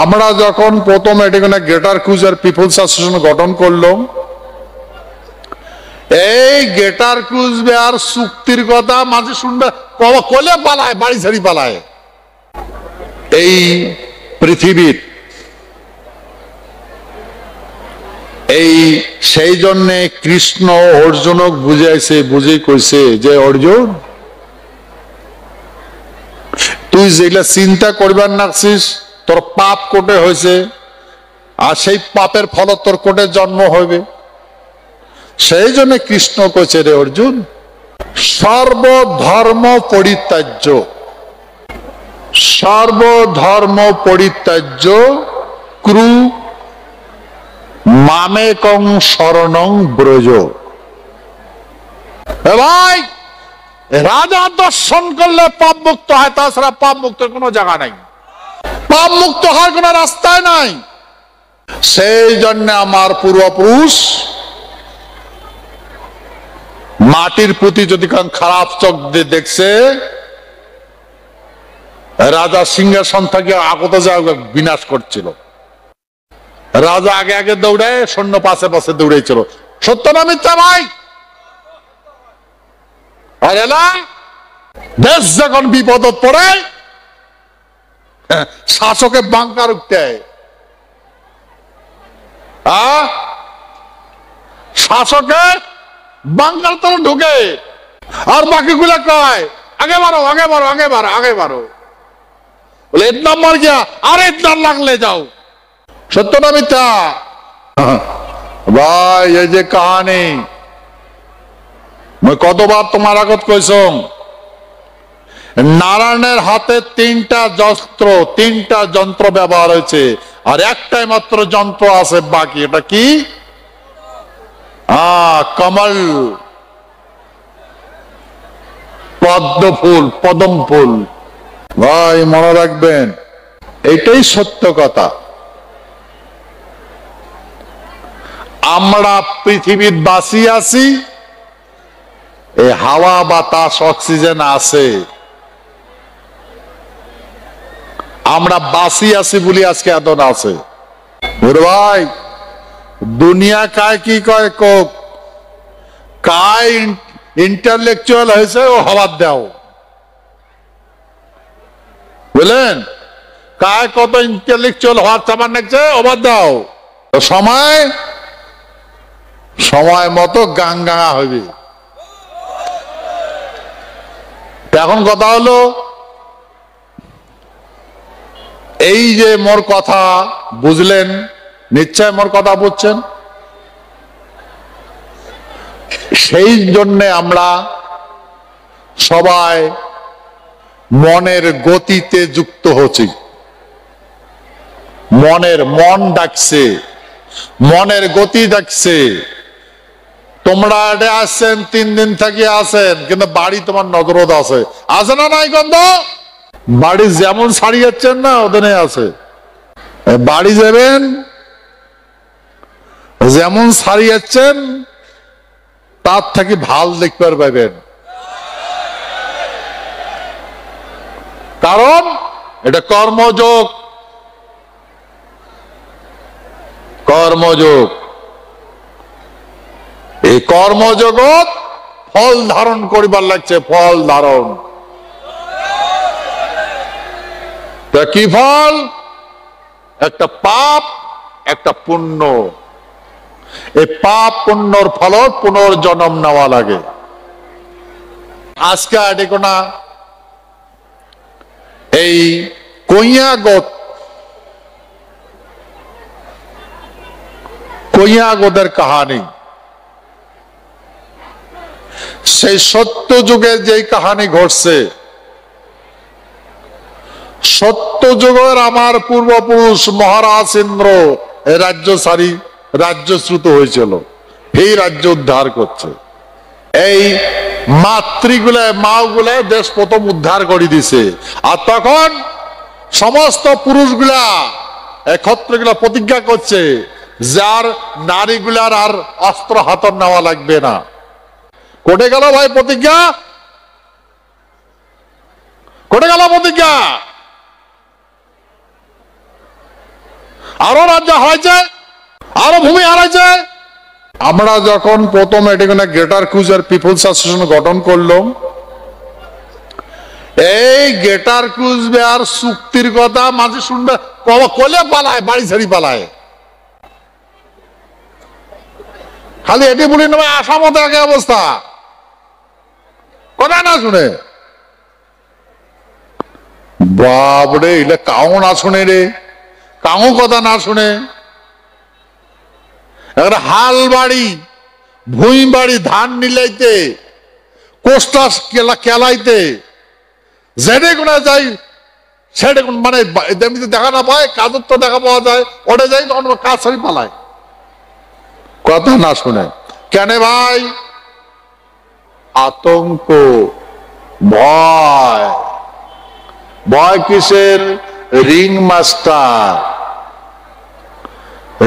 আমরা যখন প্রথম এটিকে গ্রেটার কুচবিহার পিপলস অ্যাসোসিয়েশন গঠন করলাম, এই গ্রেটার কুচবিহার চুক্তির কথা মাঝে শুনবে, কোলে পালায়, বাড়ি ছাড়ি পালায়। এই পৃথিবীর এই সেই জন্যে কৃষ্ণ অর্জুনক বুঝাইছে, বুঝে কইছে যে অর্জুন, তুই যেগুলা চিন্তা করবার নাকছিস তোর পাপ কোটে হয়েছে, আর সেই পাপের ফল তোর কোটে জন্ম হবে। সেই জন্য কৃষ্ণ কইছে, রে অর্জুন, সর্বধর্ম পরিত্যাজ্য, সর্বধর্ম পরিত্যাজ্য ক্রু মামেকং শরণং ব্রজ। ভাই, রাজা দর্শন করলে পাপ মুক্ত হয়, তাছাড়া পাপ মুক্তের কোনো জায়গা নাই, পাপ মুক্ত হওয়ার কোনো রাস্তায় নাই। সেই জন্য আমার পূর্বপুরুষ মাটির প্রতি যদি খারাপ চোখ দিয়ে দেখছে, রাজা সিংহাসন থেকে আগত যা বিনাশ করছিল, রাজা আগে আগে দৌড়ে, সৈন্য পাশে পাশে দৌড়েছিল। সত্য না মিথ্যা ভাই? আর এলা দেশ যখন বিপদত পড়ে, শাসকে বাঙ্কার উঠতে, শাসকে বাঙ্কার তো ঢুকে, আর বাকিগুলা কয় আগে বাড়ো, আগে বাড়ো, আগে বাড়ো, আগে বাড়ো। বলে এক নম্বর গিয়া আর এক লাগলে যাও। সত্য না মিথ্যা ভাই? এই যে কাহানি কতবার তোমার আগত কইছ, নারায়ণের হাতে তিনটা যন্ত্র ব্যবহার হয়েছে, আর একটাই মাত্র যন্ত্র আছে বাকি। এটা কি? কমল, পদ্ম ফুল, পদম ফুল। ভাই মনে রাখবেন, এটাই সত্য কথা। আমরা পৃথিবীর বাঁচি আছি, এই হাওয়া বাতাস অক্সিজেন আছে, আমরা বাঁচি আছি বলি আজকে এত আছে। ভাই, দুনিয়া কায় কি কয়, কায় ইন্টালেকচুয়াল হয়েছে ও হওয়ার দাও, বুঝলেন? কায় কত ইন্টালেকচুয়াল হওয়ার চাপার নাকছে, অবাদ দাও। সময় মতো গাঙ্গা হবে। এখন কথা হলো, এই যে মোর কথা বুঝলেন, নিশ্চয় মোর কথা বুঝছেন। সেই জন্যে আমরা সবাই মনের গতিতে যুক্ত হচ্ছি। মন ডাকছে, মনের গতি ডাকছে। তোমরা এটা আসছেন, 3 দিন থেকে আসেন, কিন্তু বাড়ি তোমার নজরত আছে, আছে না নাই গন্ধ? বাড়ি যেমন ছাড়িয়েছেন না, ওখানে আছে। বাড়ি যাবেন, যেমন ছাড়িয়েছেন তার থেকে ভাল দেখতে পাবেন, কারণ এটা কর্মযোগ। কর্মযোগ, এই কর্মজগৎ ফল ধারণ করিবার লাগছে, ফল ধারণ। কি ফল? একটা পাপ, একটা পুণ্য। এই পাপ পুণ্যর ফল পুনর্জন্ম নেওয়া লাগে। আজকে আডিকোনা এই কইয়াগোদের কাহানি, সেই সত্য যুগে যেই কাহানি ঘটছে, সত্য যুগের আমার পূর্বপুরুষ মহারাজ ইন্দ্র রাজ্যচ্যুত হয়েছিল, এই রাজ্য উদ্ধার করছে। এই মাগুলা দেশ প্রথম উদ্ধার করে দিছে। আর তখন সমস্ত পুরুষগুলা, ক্ষত্রিয়গুলা প্রতিজ্ঞা করছে, যার নারীগুলার আর অস্ত্র হাতর নেওয়া লাগবে না। কোটে গেল ভাই প্রতিজ্ঞা? কোটে গেল প্রতিজ্ঞা? আরো রাজ্য হারাইছে, আরো ভূমি হারাইছে। আমরা যখন প্রথম এটাকে গ্রেটার কুচবিহার পিপলস অ্যাসোসিয়েশন গঠন করলাম, এই গ্রেটার কুচবিহার চুক্তির কথা মাঝে শুনবে, কোলে পালায়, বাড়ি ছাড়ি পালায়। খালি এটি বলি না, আসামত একই অবস্থা, কথা না শুনে। বাবরে, এলে কাউ না শুনে রে, কাউ কথা না শুনে। একটা হাল বাড়ি, ভুঁই বাড়ি, ধান নিলাইতে, কোষ্টা কেলাইতে, যেটে কোনা যাই সেটে মানে যেমনি দেখা না পায়, কাজের তো দেখা পাওয়া যায়, ওটা যাই তখন কাজ ছাড়ি পালায়, কথা না শুনে। কেন ভাই? আতঙ্ক, ভয়। ভয় কিসের? রিং মাস্টার,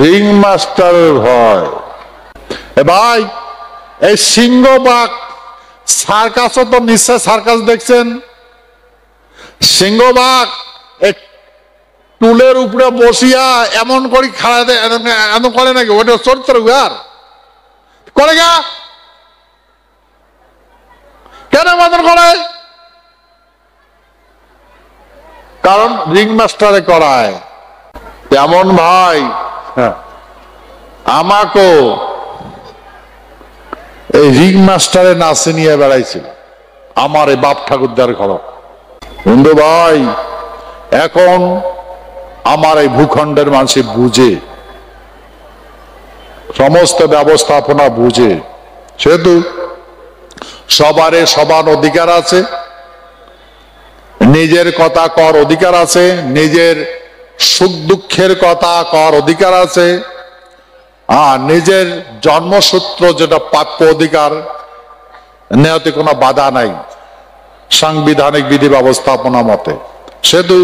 রিং মাস্টারের ভয়। ভাই, এই সিংহবাগ সার্কাসও তো নিশ্চয় সার্কাস দেখছেন। সিংহবাগ টুলের উপরে বসিয়া এমন করে খাড়াতে এমন করে নাকি? ওটা চরিত্র আর করে গা, কেন এমন করে? কারণ রিং মাস্টারে করায়। তেমন ভাই আমাকেও এই রিং মাস্টারে নাচে নিয়ে বেড়াইছিল আমার এই বাপ ঠাকুরদার ঘর। বন্ধু ভাই, এখন আমার এই ভূখণ্ডের মানুষ বুঝে, সমস্ত ব্যবস্থাপনা বুঝে, সেহেতু সবারে সমান অধিকার আছে, নিজের কথা কর অধিকার আছে, নিজের সুখ দুঃখের কথা কর অধিকার আছে, নিজের জন্মসূত্র যেটা প্রাপ্য অধিকার নেওয়াতে কোনো বাধা নাই সাংবিধানিক বিধি ব্যবস্থাপনা মতে। সেহেতু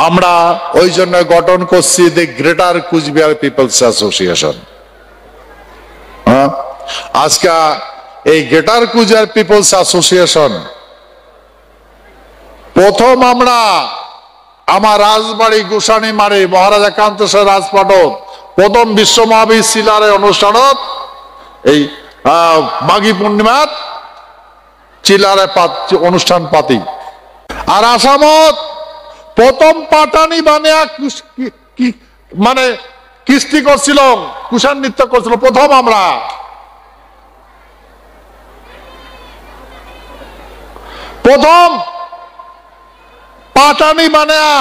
আমরা ওই জন্য গঠন করছি the greater Cooch Behar peoples association. আজকে এই গ্রেটার কুচবিহার পিপলস অ্যাসোসিয়েশন প্রথম আমরা আমার রাজবাড়ি গোসানি মারি মহারাজা কান্তেশ্বর রাজপাটত প্রথম বিশ্ব মহাবীর শিলারের অনুষ্ঠানত এই মাঘী পূর্ণিমাত চিলারে অনুষ্ঠান পাতি। আর আসামত প্রথম পাটানি বানিয়া মানে কৃষ্টি করছিল, কুষাণ নৃত্য করছিল প্রথম আমরা। প্রথম পাটানি বানিয়া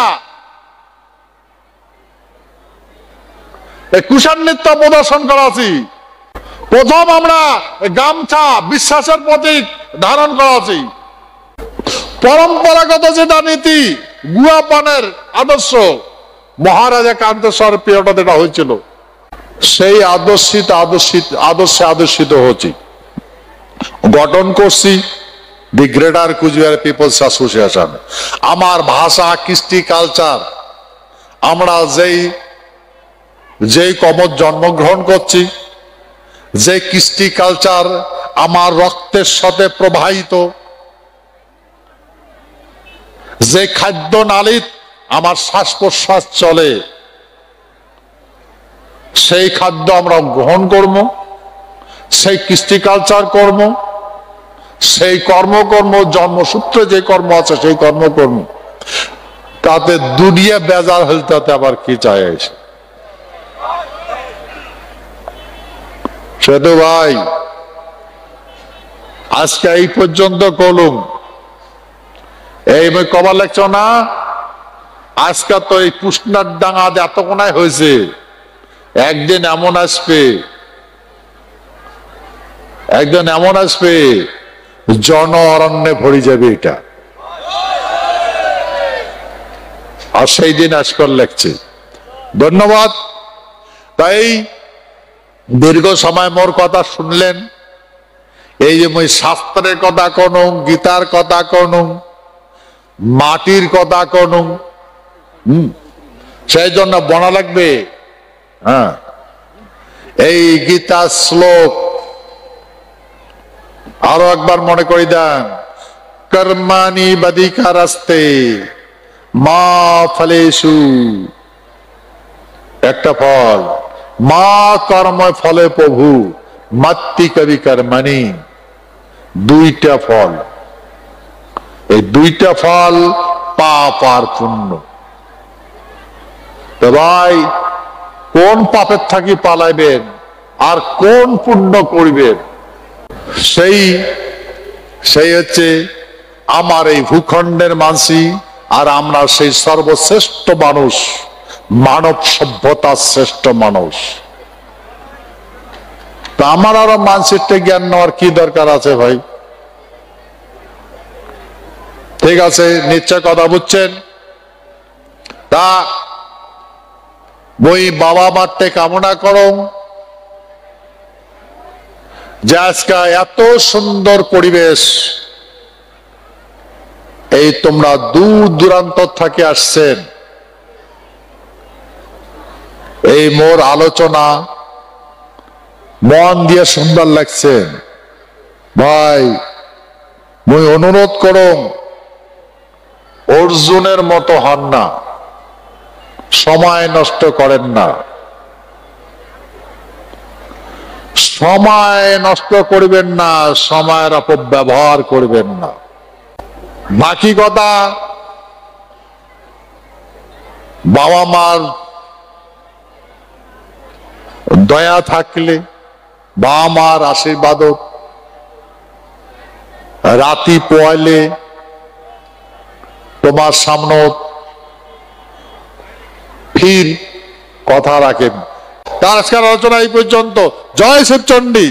কুষাণ নৃত্য প্রদর্শন করাছি। প্রথম আমরা গামছা বিশ্বাসের প্রতীক ধারণ করাছি। পরম্পরাগত যেটা নীতি গুয়া পানের আদর্শ মহারাজা কান্তেশ্বর পিরিয়ড যেটা হয়েছিল, সেই আদর্শে আদর্শিত হচ্ছি। গঠন করছি the greater Cooch Behar peoples association. আমার ভাষা, কৃষ্টি, কালচার, আমরা যেই কমত জন্মগ্রহণ করছি, যে কৃষ্টি কালচার আমার রক্তের সাথে প্রবাহিত, যে খাদ্য নালীত আমার শ্বাস প্রশ্বাস চলে, সেই খাদ্য আমরা গ্রহণ করব, সেই কৃষ্টি কালচার কর্ম, সেই কর্ম জন্মসূত্রে যে কর্ম আছে সেই কর্ম, তাতে দুনিয়া বেজার হল, তাতে আবার কি চাই আছে? সেতু ভাই, আজকে এই পর্যন্ত করলুম। এই কবার লেখছ না, আজকে তো এই কুষ্ণার ডাঙা এত কোনায় হয়েছে, একদিন এমন আসবে, একদিন এমন আসবে জন অরণ্যে ভরে যাবে এটা। আর সেই দিন আজকাল লেখছে। ধন্যবাদ। তাই দীর্ঘ সময় মোর কথা শুনলেন। এই যে মই শাস্ত্রের কথা কোন, গীতার কথা কোন, মাটির কথা কোন, সেই জন্য বনা লাগবে। হ্যাঁ, এই গীতা শ্লোক আরো একবার মনে করি দেন। কর্মাণি বাধিকারাস্তে মা ফলেষু একটা ফল, মা কর্ম ফলে প্রভু মাতৃ কবি কর্মণি, দুইটা ফল। এই দুইটা ফল পাপ আর পুণ্য। তো ভাই কোন পাপের থাকি পালাইবেন আর কোন পুণ্য করবেন, সেই হচ্ছে আমার এই ভূখণ্ডের মানসি। আর আমরা সেই সর্বশ্রেষ্ঠ মানুষ, মানব সভ্যতার শ্রেষ্ঠ মানুষ। তা আমার আরো মানসিকটা জ্ঞান নেওয়ার কি দরকার আছে ভাই? ঠিক আছে, নিশ্চয় কথা বুঝছেন। তা বই বাবা মারতে কামনা করো যে আজকে এত সুন্দর পরিবেশ, এই তোমরা দূর দূরান্ত থেকে আসছেন, এই মোর আলোচনা মন দিয়ে সুন্দর লাগছে। ভাই মুই অনুরোধ করো, অর্জুনের মতো হন না, সময় নষ্ট করেন না, সময় নষ্ট করবেন না, সময়ের অপব্যবহার করবেন না। বাকি কথা বাবা মার দয়া থাকলে, বাবা মার আশীর্বাদ রাতি পোয়ালে তোমার সামনে ফির কথা রাখেন। তার আজকের আলোচনা এই পর্যন্ত। জয় শিবচণ্ডী।